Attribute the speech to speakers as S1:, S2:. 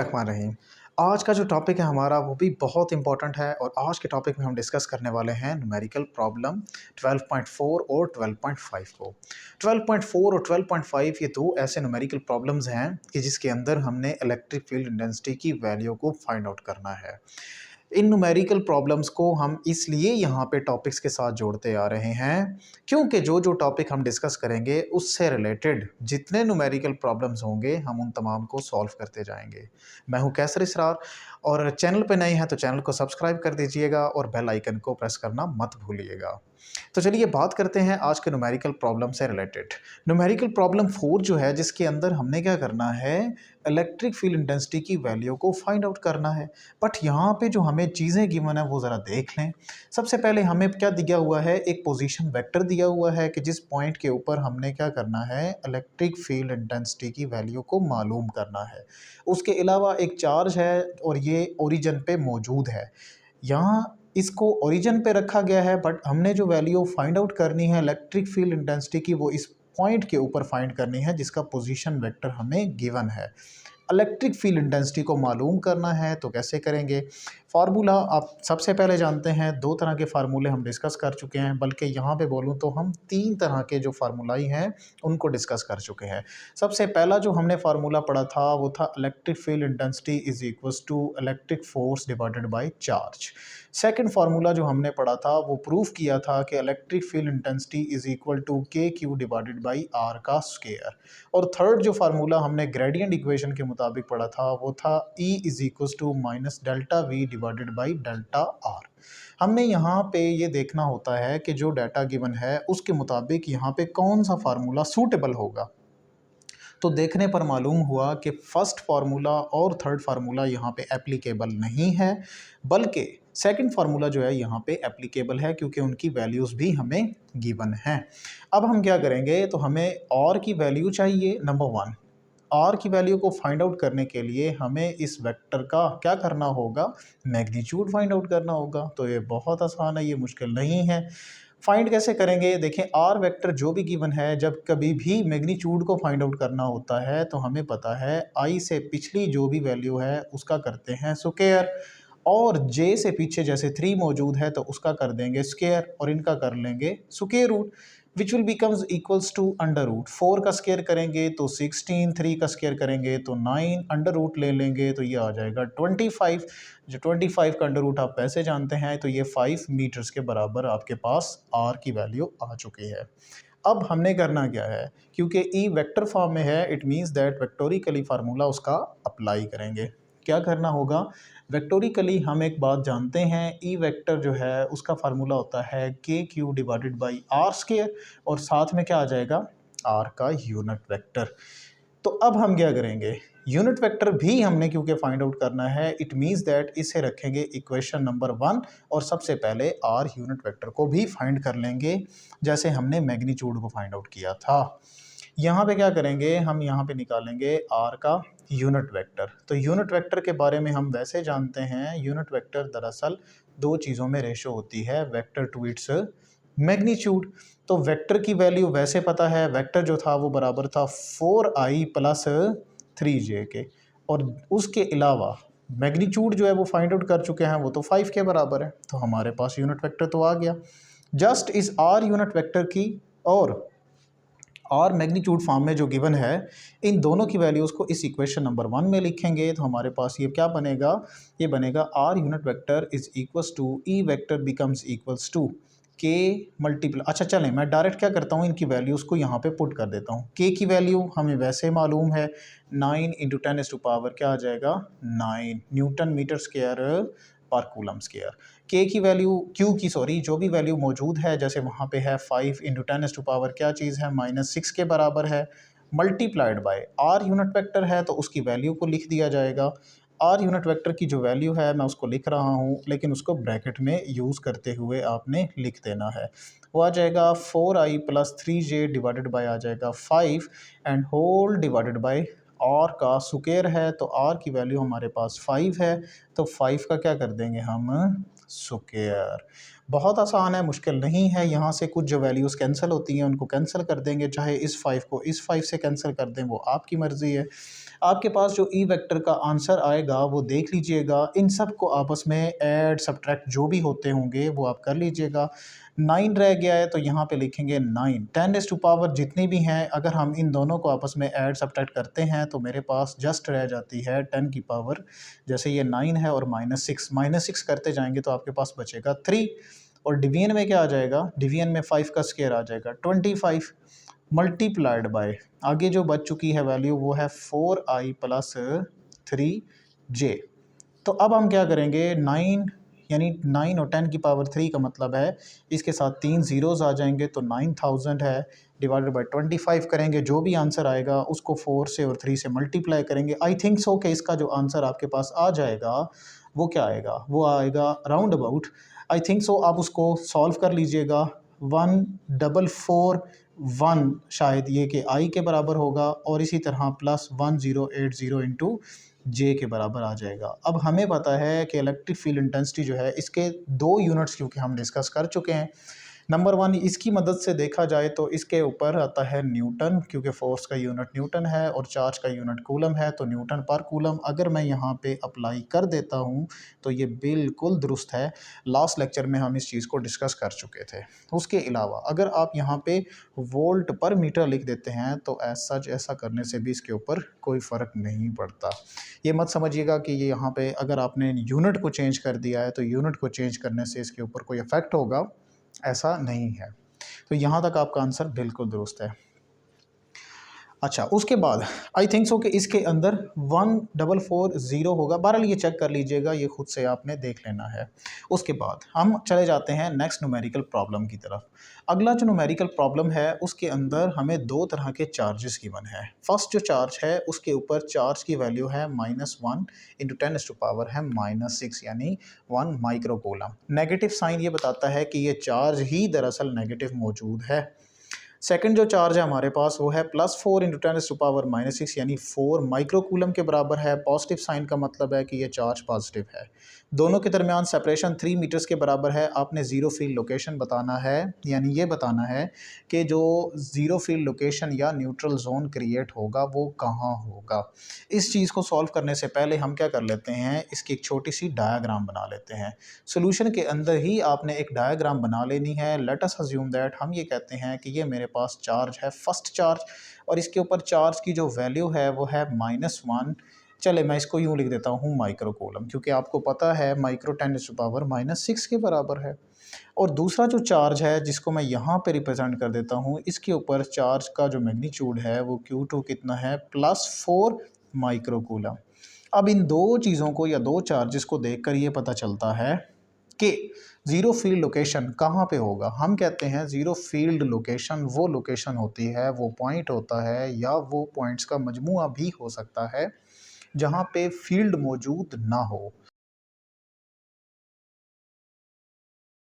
S1: बिस्मिल्लाहिर्रहमानिर्रहीम। आज का जो टॉपिक है हमारा वो भी बहुत इम्पोर्टेंट है और आज के टॉपिक में हम डिस्कस करने वाले हैं न्यूमेरिकल प्रॉब्लम 12.4 और 12.5 को। 12.4 और 12.5 ये दो ऐसे न्यूमेरिकल प्रॉब्लम्स हैं कि जिसके अंदर हमने इलेक्ट्रिक फील्ड इंटेंसिटी की वैल्यू को फाइंड आउट करना है। इन न्यूमेरिकल प्रॉब्लम्स को हम इसलिए यहाँ पे टॉपिक्स के साथ जोड़ते आ रहे हैं क्योंकि जो जो टॉपिक हम डिस्कस करेंगे उससे रिलेटेड जितने न्यूमेरिकल प्रॉब्लम्स होंगे हम उन तमाम को सॉल्व करते जाएंगे। मैं हूँ कैसर इसरार और चैनल पे नए हैं तो चैनल को सब्सक्राइब कर दीजिएगा और बेल आइकन को प्रेस करना मत भूलिएगा। तो चलिए बात करते हैं आज के न्यूमेरिकल प्रॉब्लम से रिलेटेड। न्यूमेरिकल प्रॉब्लम 4 जो है जिसके अंदर हमने क्या करना है, इलेक्ट्रिक फील्ड इंटेंसिटी की वैल्यू को फाइंड आउट करना है। बट यहाँ पे जो हमें चीज़ें गिवन है वो ज़रा देख लें। सबसे पहले हमें क्या दिया हुआ है, एक पोजीशन वेक्टर दिया हुआ है कि जिस पॉइंट के ऊपर हमने क्या करना है, इलेक्ट्रिक फील्ड इंटेंसिटी की वैल्यू को मालूम करना है। उसके अलावा एक चार्ज है और ये ओरिजिन पे मौजूद है। यहाँ इसको ओरिजिन पे रखा गया है बट हमने जो वैल्यू फाइंड आउट करनी है इलेक्ट्रिक फील्ड इंटेंसिटी की वो इस पॉइंट के ऊपर फाइंड करनी है जिसका पोजीशन वेक्टर हमें गिवन है। इलेक्ट्रिक फील्ड इंटेंसिटी को मालूम करना है तो कैसे करेंगे। फार्मूला आप सबसे पहले जानते हैं, दो तरह के फार्मूले हम डिस्कस कर चुके हैं, बल्कि यहाँ पे बोलूँ तो हम तीन तरह के जो फार्मूलाई हैं उनको डिस्कस कर चुके हैं। सबसे पहला जो हमने फार्मूला पढ़ा था वो था electric field intensity is equals to electric force divided by charge. Second formula जो हमने पढ़ा था वो प्रूफ किया था कि electric field intensity is equal to K Q divided by R का स्क्वायर। और थर्ड जो फार्मूला हमने ग्रेडियंट इक्वेशन के मुताबिक पढ़ा था वो था E is equal to minus delta V divided by delta R. हमने यहाँ पे ये देखना होता है कि जो डाटा गिवन है उसके मुताबिक यहाँ पे कौन सा फार्मूला सूटेबल होगा। तो देखने पर मालूम हुआ कि फर्स्ट फार्मूला और थर्ड फार्मूला यहाँ पे एप्लीकेबल नहीं है, बल्कि सेकंड फार्मूला जो है यहाँ पे एप्लीकेबल है क्योंकि उनकी वैल्यूज़ भी हमें गिवन हैं। अब हम क्या करेंगे, तो हमें और की वैल्यू चाहिए। नंबर वन, आर की वैल्यू को फाइंड आउट करने के लिए हमें इस वेक्टर का क्या करना होगा, मैग्नीट्यूड फाइंड आउट करना होगा। तो ये बहुत आसान है, ये मुश्किल नहीं है। फाइंड कैसे करेंगे, देखें आर वेक्टर जो भी गिवन है, जब कभी भी मैग्नीट्यूड को फाइंड आउट करना होता है तो हमें पता है आई से पिछली जो भी वैल्यू है उसका करते हैं स्क्वायर, और जे से पीछे जैसे 3 मौजूद है तो उसका कर देंगे स्क्वायर और इनका कर लेंगे square root, which will becomes equals to under root. 4 का स्क्वायर करेंगे तो 16, 3 का स्क्वायर करेंगे तो 9, अंडर रूट ले लेंगे तो ये आ जाएगा 25। जो 25 का अंडर रूट आप पैसे जानते हैं तो ये 5 मीटर्स के बराबर आपके पास आर की वैल्यू आ चुकी है। अब हमने करना क्या है, क्योंकि ई वेक्टर फॉर्म में है it means that vectorially formula उसका अप्लाई करेंगे। क्या करना होगा, वेक्टोरिकली हम एक बात जानते हैं, ई वेक्टर जो है उसका फार्मूला होता है K Q divided by R square और साथ में क्या आ जाएगा, आर का यूनिट वेक्टर। तो अब हम क्या करेंगे, यूनिट वेक्टर भी हमने क्योंकि फाइंड आउट करना है इट मीन्स दैट इसे रखेंगे इक्वेशन नंबर 1 और सबसे पहले आर यूनिट वेक्टर को भी फाइंड कर लेंगे जैसे हमने मैग्नीट्यूड को फाइंड आउट किया था। यहाँ पे क्या करेंगे, हम यहाँ पे निकालेंगे आर का यूनिट वेक्टर। तो यूनिट वेक्टर के बारे में हम वैसे जानते हैं, यूनिट वेक्टर दरअसल दो चीज़ों में रेशो होती है, वेक्टर टू इट्स मैग्नीट्यूड। तो वेक्टर की वैल्यू वैसे पता है, वेक्टर जो था वो बराबर था 4i प्लस 3j के, और उसके अलावा मैग्नीट्यूड जो है वो फाइंड आउट कर चुके हैं, वो तो 5 के बराबर है। तो हमारे पास यूनिट वेक्टर तो आ गया। जस्ट इस आर यूनिट वेक्टर की और और मैग्नीट्यूड फॉर्म में जो गिवन है, इन दोनों की वैल्यूज़ को इस इक्वेशन नंबर 1 में लिखेंगे तो हमारे पास ये क्या बनेगा, ये बनेगा R unit vector is equals to E vector becomes equals to K multiply. अच्छा चलें, मैं डायरेक्ट क्या करता हूँ, इनकी वैल्यूज़ को यहाँ पे पुट कर देता हूँ। के की वैल्यू हमें वैसे मालूम है, 9 इंटू 10⁻⁴ क्या आ जाएगा, 9 न्यूटन मीटर स्क्वायर पर कूलम स्क्वायर। के की वैल्यू, क्यू की सॉरी, जो भी वैल्यू मौजूद है जैसे वहाँ पे है 5 इंटू 10⁻⁴ क्या चीज़ है, -6 के बराबर है, multiplied by R unit vector है तो उसकी वैल्यू को लिख दिया जाएगा। आर यूनिट वेक्टर की जो वैल्यू है मैं उसको लिख रहा हूँ, लेकिन उसको ब्रैकेट में यूज़ करते हुए आपने लिख देना है। वो आ जाएगा 4i plus 3j divided by आ जाएगा 5 and whole divided by R का स्क्वायर है, तो आर की वैल्यू हमारे पास 5 है तो 5 का क्या कर देंगे हम स्क्वायर। बहुत आसान है, मुश्किल नहीं है। यहाँ से कुछ जो वैल्यूज़ कैंसिल होती हैं उनको कैंसिल कर देंगे, चाहे इस 5 को इस 5 से कैंसिल कर दें, वो आपकी मर्ज़ी है। आपके पास जो ई वेक्टर का आंसर आएगा वो देख लीजिएगा, इन सब को आपस में ऐड सब्ट्रैक्ट जो भी होते होंगे वो आप कर लीजिएगा। 9 रह गया है तो यहाँ पे लिखेंगे 9। 10⁻⁴ जितनी भी हैं अगर हम इन दोनों को आपस में ऐड सब्ट्रैक्ट करते हैं तो मेरे पास जस्ट रह जाती है 10 की पावर, जैसे ये 9 है और -6 करते जाएंगे तो आपके पास बचेगा 3। और डिवीजन में क्या आ जाएगा, डिवीजन में 5 का स्क्वायर आ जाएगा 25 मल्टीप्लाइड बाय, आगे जो बच चुकी है वैल्यू वो है 4i + 3j। तो अब हम क्या करेंगे, 9 यानी 9 और 10 की पावर 3 का मतलब है इसके साथ 3 ज़ीरोज़ आ जाएंगे तो 9000 है, डिवाइडेड बाय 25 करेंगे, जो भी आंसर आएगा उसको 4 से और 3 से मल्टीप्लाई करेंगे। आई थिंक सो कि इसका जो आंसर आपके पास आ जाएगा वो क्या आएगा, वो आएगा round about, I think so आप उसको सॉल्व कर लीजिएगा। 1441 शायद ये कि आई के बराबर होगा और इसी तरह +1080 इंटू जे के बराबर आ जाएगा। अब हमें पता है कि इलेक्ट्रिक फील्ड इंटेंसिटी जो है इसके 2 यूनिट्स क्योंकि हम डिस्कस कर चुके हैं। नंबर 1 इसकी मदद से देखा जाए तो इसके ऊपर आता है न्यूटन, क्योंकि फोर्स का यूनिट न्यूटन है और चार्ज का यूनिट कूलम है, तो न्यूटन पर कूलम अगर मैं यहाँ पे अप्लाई कर देता हूँ तो ये बिल्कुल दुरुस्त है। लास्ट लेक्चर में हम इस चीज़ को डिस्कस कर चुके थे। उसके अलावा अगर आप यहाँ पे वोल्ट पर मीटर लिख देते हैं तो सच ऐसा करने से भी इसके ऊपर कोई फ़र्क नहीं पड़ता। ये मत समझिएगा कि ये यहाँ पे अगर आपने यूनिट को चेंज कर दिया है तो यूनिट को चेंज करने से इसके ऊपर कोई इफ़ेक्ट होगा, ऐसा नहीं है। तो यहाँ तक आपका आंसर बिल्कुल दुरुस्त है। अच्छा, उसके बाद आई थिंक सो कि इसके अंदर 1440 होगा, बहरहाल ये चेक कर लीजिएगा, ये खुद से आपने देख लेना है। उसके बाद हम चले जाते हैं नेक्स्ट न्यूमेरिकल प्रॉब्लम की तरफ। अगला जो न्यूमेरिकल प्रॉब्लम है उसके अंदर हमें 2 तरह के चार्जेस गिवन है। फर्स्ट जो चार्ज है उसके ऊपर चार्ज की वैल्यू है -1 इंटू 10⁻⁻ है -6 यानी 1 माइक्रोकूलम। नेगेटिव साइन ये बताता है कि ये चार्ज ही दरअसल नेगेटिव मौजूद है। सेकंड जो चार्ज है हमारे पास वो है +4 इंटू 10⁻⁻6 यानी 4 माइक्रोकूलम के बराबर है। पॉजिटिव साइन का मतलब है कि ये चार्ज पॉजिटिव है। दोनों के दरमियान सेपरेशन 3 मीटर्स के बराबर है। आपने ज़ीरो फील्ड लोकेशन बताना है, यानी ये बताना है कि जो ज़ीरो फील्ड लोकेशन या न्यूट्रल जोन क्रिएट होगा वो कहाँ होगा। इस चीज़ को सॉल्व करने से पहले हम क्या कर लेते हैं, इसकी एक छोटी सी डायग्राम बना लेते हैं। सोल्यूशन के अंदर ही आपने एक डायग्राम बना लेनी है। लेट अस अज्यूम दैट हम ये कहते हैं कि ये मेरे पास चार्ज है, फर्स्ट चार्ज, और इसके ऊपर चार्ज की जो वैल्यू है वो है -1। चले मैं इसको यूँ लिख देता हूँ माइक्रोकूलम, क्योंकि आपको पता है माइक्रो 10⁻⁻6 के बराबर है। और दूसरा जो चार्ज है जिसको मैं यहाँ पे रिप्रेजेंट कर देता हूँ, इसके ऊपर चार्ज का जो मैग्नीट्यूड है वो Q2 कितना है, +4 माइक्रोकूलम। अब इन दो चीज़ों को या दो चार्जेस को देखकर ये पता चलता है कि ज़ीरो फील्ड लोकेशन कहाँ पे होगा। हम कहते हैं ज़ीरो फील्ड लोकेशन वो लोकेशन होती है, वो पॉइंट होता है या वो पॉइंट्स का मजमूआ भी हो सकता है जहाँ पे फील्ड मौजूद ना हो।